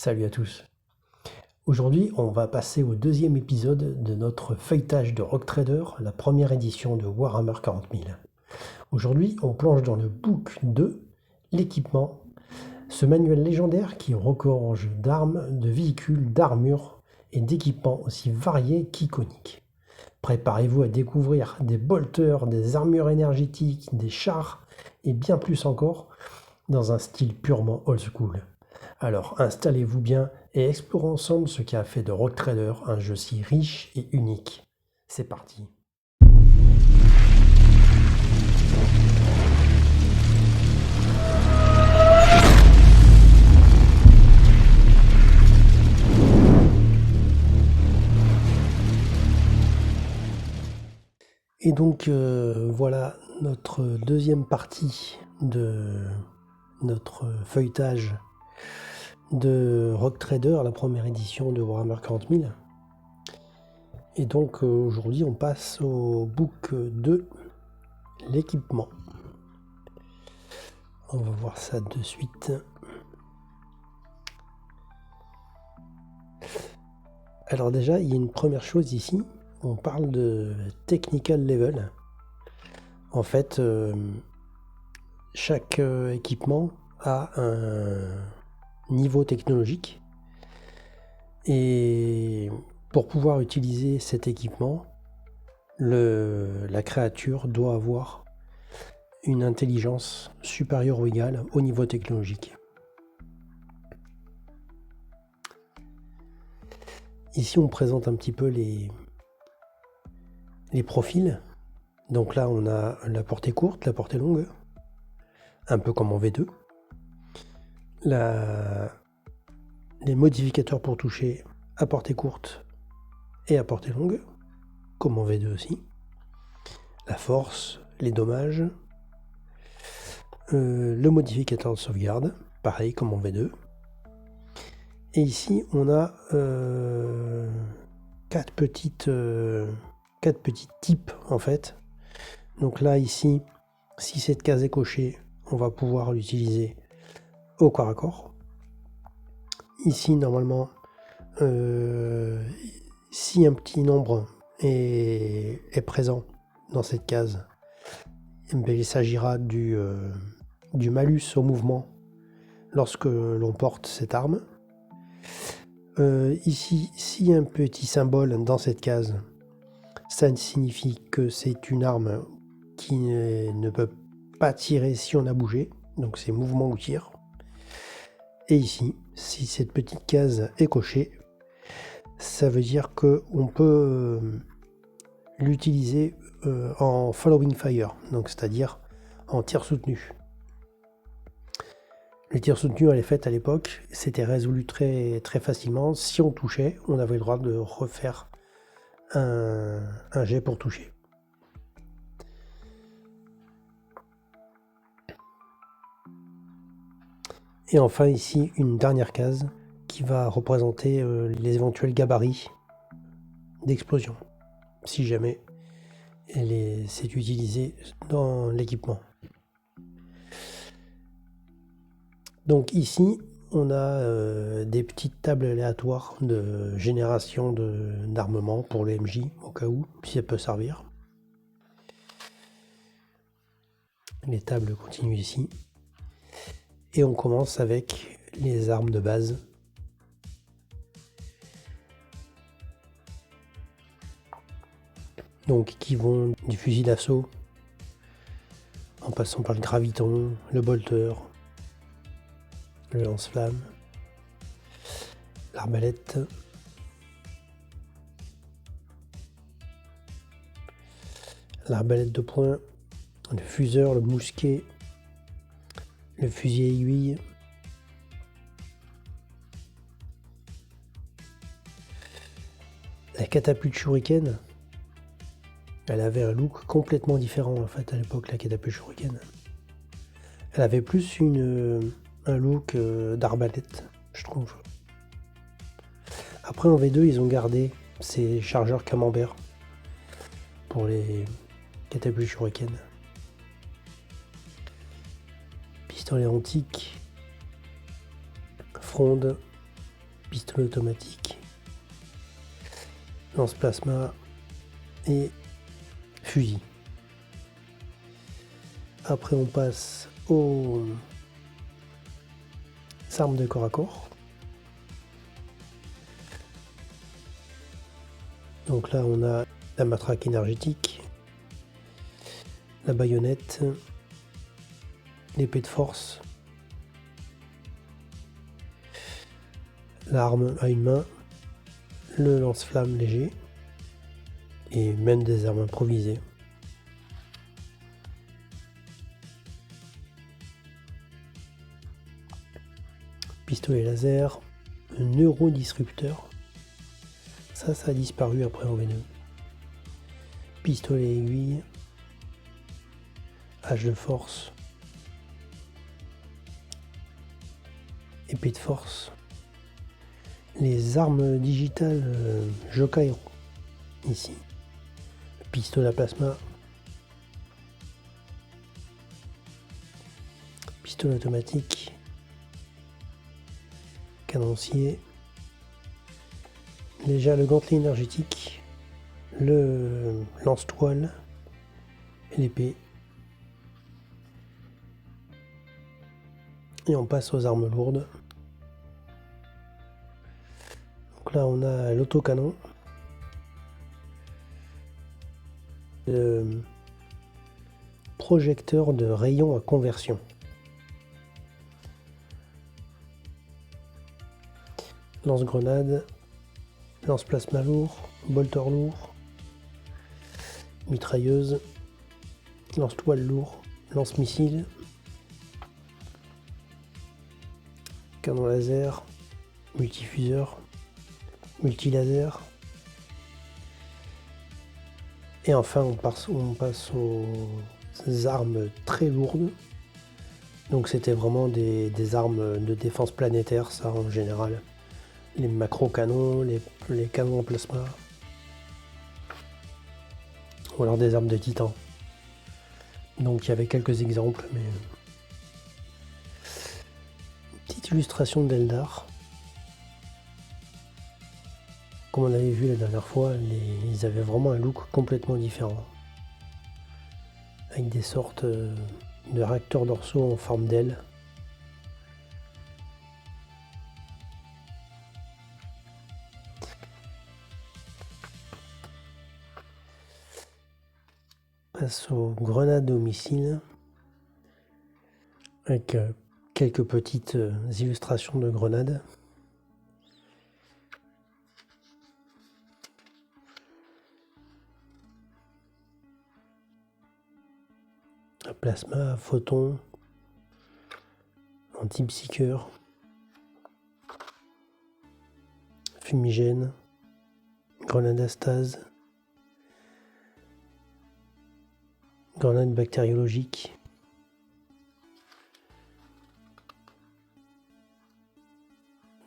Salut à tous. Aujourd'hui, on va passer au deuxième épisode de notre feuilletage de Rogue Trader, la première édition de Warhammer 40 000. Aujourd'hui, on plonge dans le book 2, l'équipement, ce manuel légendaire qui regorge d'armes, de véhicules, d'armures et d'équipements aussi variés qu'iconiques. Préparez-vous à découvrir des bolters, des armures énergétiques, des chars et bien plus encore dans un style purement old school. Alors installez-vous bien et explorons ensemble ce qui a fait de Rogue Trader un jeu si riche et unique. C'est parti. Et donc voilà notre deuxième partie de notre feuilletage de Rogue Trader, la première édition de Warhammer 40 000. Et donc aujourd'hui on passe au book 2, l'équipement. On va voir ça de suite. Alors déjà, il y a une première chose ici, on parle de technical level. En fait, chaque équipement a un niveau technologique et pour pouvoir utiliser cet équipement, la créature doit avoir une intelligence supérieure ou égale au niveau technologique. Ici, on présente un petit peu les profils. Donc là, on a la portée courte, la portée longue, un peu comme en V2. Les modificateurs pour toucher à portée courte et à portée longue, comme en V2 aussi. La force, les dommages, le modificateur de sauvegarde, pareil comme en V2. Et ici, on a 4 petits types en fait. Donc là, ici, si cette case est cochée, on va pouvoir l'utiliser au corps à corps. Ici, normalement, si un petit nombre est présent dans cette case, il s'agira du malus au mouvement lorsque l'on porte cette arme. Ici, s'il y a un petit symbole dans cette case, ça signifie que c'est une arme qui ne peut pas tirer si on a bougé, donc c'est mouvement ou tir. Et ici, si cette petite case est cochée, ça veut dire qu'on peut l'utiliser en following fire, donc c'est-à-dire en tir soutenu. Le tir soutenu à l'effet à l'époque, c'était résolu très, très facilement. Si on touchait, on avait le droit de refaire un jet pour toucher. Et enfin ici, une dernière case qui va représenter les éventuels gabarits d'explosion, si jamais c'est utilisé dans l'équipement. Donc ici, on a des petites tables aléatoires de génération d'armement pour les MJ, au cas où, si ça peut servir. Les tables continuent ici. Et on commence avec les armes de base. Donc qui vont du fusil d'assaut, en passant par le graviton, le bolter, le lance-flamme, l'arbalète, l'arbalète de poing, le fuseur, le mousquet, le fusil à aiguille, la catapulte shuriken. Elle avait un look complètement différent en fait à l'époque, la catapulte shuriken. Elle avait plus un look d'arbalète, je trouve. Après en V2, ils ont gardé ces chargeurs camembert pour les catapultes shuriken. Pistolet antique, fronde, pistolet automatique, lance-plasma et fusil. Après on passe aux armes de corps à corps. Donc là on a la matraque énergétique, la baïonnette, l'épée de force, l'arme à une main, le lance-flamme léger et même des armes improvisées. Pistolet laser, neurodisrupteur, ça a disparu après en V2. Pistolet aiguille, hache de force, épée de force, les armes digitales Jokairo ici, pistolet à plasma, pistolet automatique, canoncier, déjà le gantelet énergétique, le lance-toile et l'épée. Et on passe aux armes lourdes. Donc là on a l'autocanon, le projecteur de rayons à conversion, lance-grenade, lance-plasma lourd, bolter lourd, mitrailleuse, lance-toile lourd, lance-missile, canon laser, multifuseur, multilaser. Et enfin on passe aux armes très lourdes. Donc c'était vraiment des armes de défense planétaire, ça en général. Les macro-canons, les canons en plasma. Ou alors des armes de titan. Donc il y avait quelques exemples, mais... Petite illustration d'Eldar. Comme on avait vu la dernière fois, ils avaient vraiment un look complètement différent. Avec des sortes de réacteurs dorsaux en forme d'aile. On passe aux grenades aux missiles. Avec quelques petites illustrations de grenades. Plasma, photon, antipsycheur, fumigène, grenade à stase, grenade bactériologique,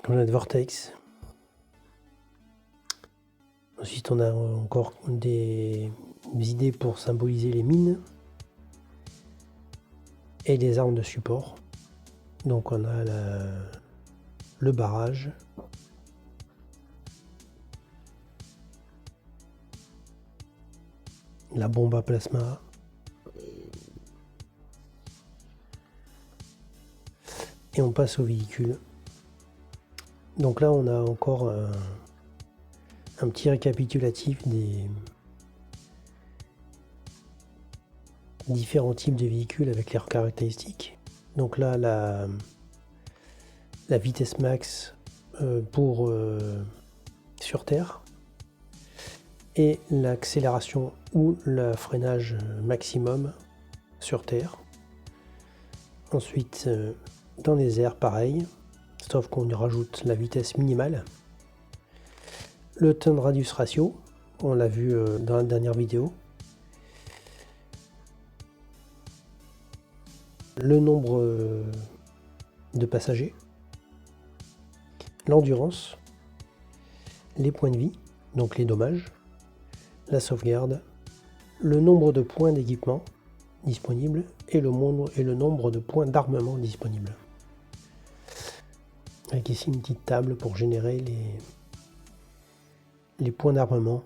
grenade vortex. Ensuite on a encore des idées pour symboliser les mines et les armes de support. Donc on a le barrage, la bombe à plasma, et on passe au véhicule. Donc là on a encore un petit récapitulatif des différents types de véhicules avec leurs caractéristiques. Donc là la vitesse max pour sur Terre et l'accélération ou le freinage maximum sur Terre. Ensuite dans les airs pareil, sauf qu'on y rajoute la vitesse minimale. Le turn radius ratio, on l'a vu dans la dernière vidéo. Le nombre de passagers, l'endurance, les points de vie, donc les dommages, la sauvegarde, le nombre de points d'équipement disponibles et le nombre de points d'armement disponibles. avec ici une petite table pour générer les points d'armement.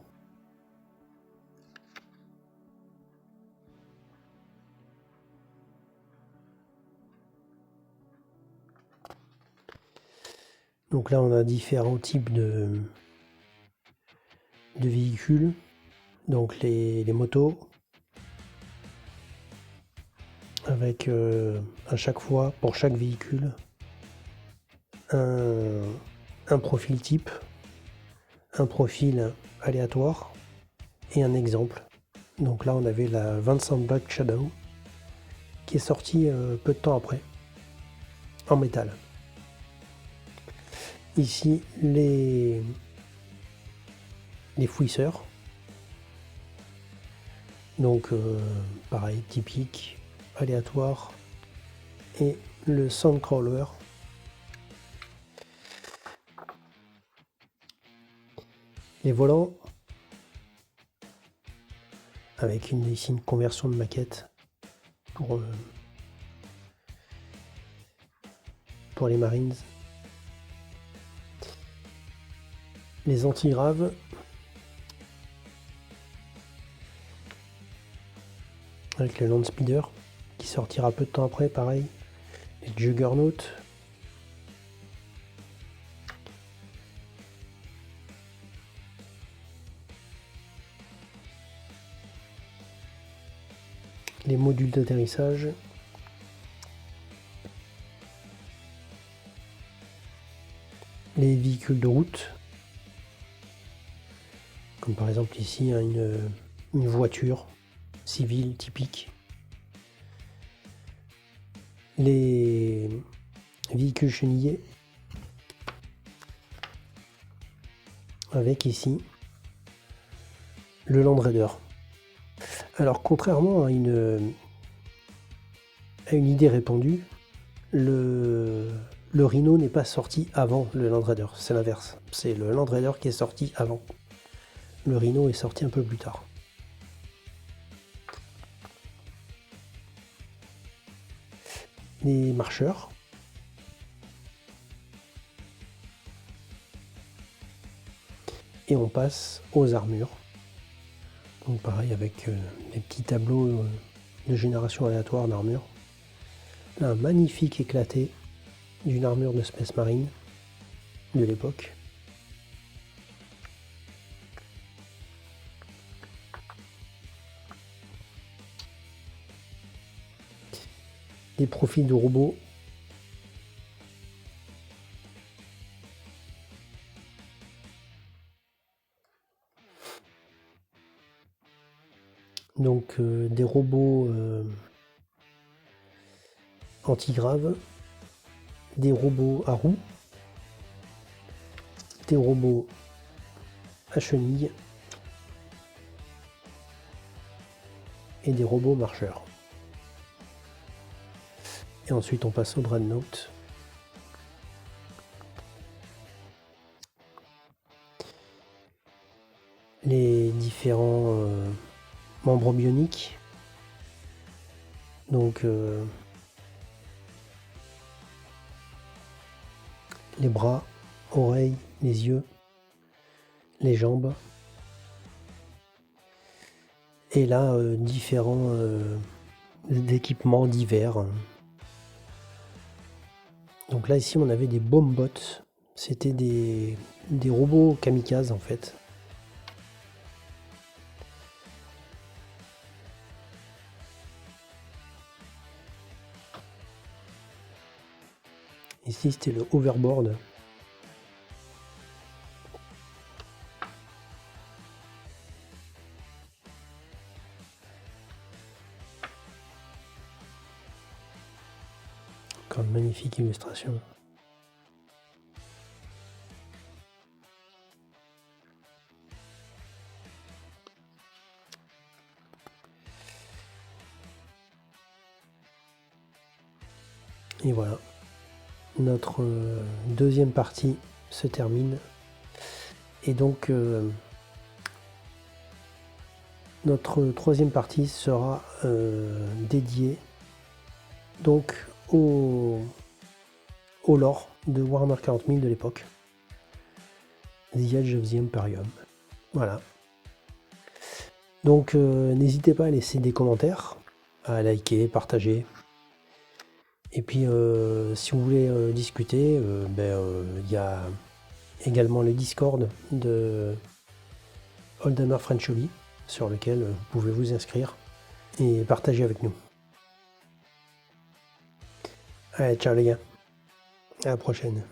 Donc là on a différents types de véhicules, donc les motos, avec à chaque fois, pour chaque véhicule, un profil type, un profil aléatoire et un exemple. Donc là on avait la Vincent Black Shadow qui est sortie peu de temps après, en métal. Ici les fouisseurs, donc pareil, typique, aléatoire, et le Sandcrawler. Les volants, avec ici une conversion de maquette pour les Marines. Les antigraves, avec le Land Speeder qui sortira peu de temps après, pareil. Les Juggernaut, les modules d'atterrissage, les véhicules de route, comme par exemple ici une voiture civile typique, les véhicules chenillés, avec ici le Land Raider. Alors contrairement à une idée répandue, le Rhino n'est pas sorti avant le Land Raider, c'est l'inverse. C'est le Land Raider qui est sorti avant. Le Rhino est sorti un peu plus tard. Les marcheurs. Et on passe aux armures. Donc pareil avec des petits tableaux de génération aléatoire d'armure. Là, un magnifique éclaté d'une armure de Space Marine de l'époque. Des profils de robots. Donc des robots anti-graves, des robots à roues, des robots à chenilles et des robots marcheurs. Et ensuite on passe au Dreadnought. Les différents membres bioniques. Donc les bras, oreilles, les yeux, les jambes. Et là, différents équipements divers. Donc là, ici, on avait des bombbots. C'était des robots kamikazes, en fait. Ici, c'était le hoverboard. Encore une magnifique illustration. Et voilà, notre deuxième partie se termine. Et donc, notre troisième partie sera dédiée donc aux au lore de Warhammer 40 000 de l'époque. The Edge of the Imperium. Voilà. Donc n'hésitez pas à laisser des commentaires, à liker, partager. Et puis si vous voulez discuter, il y a également le Discord de Oldhammer French Hobby, sur lequel vous pouvez vous inscrire et partager avec nous. Allez, ciao les gars, à la prochaine.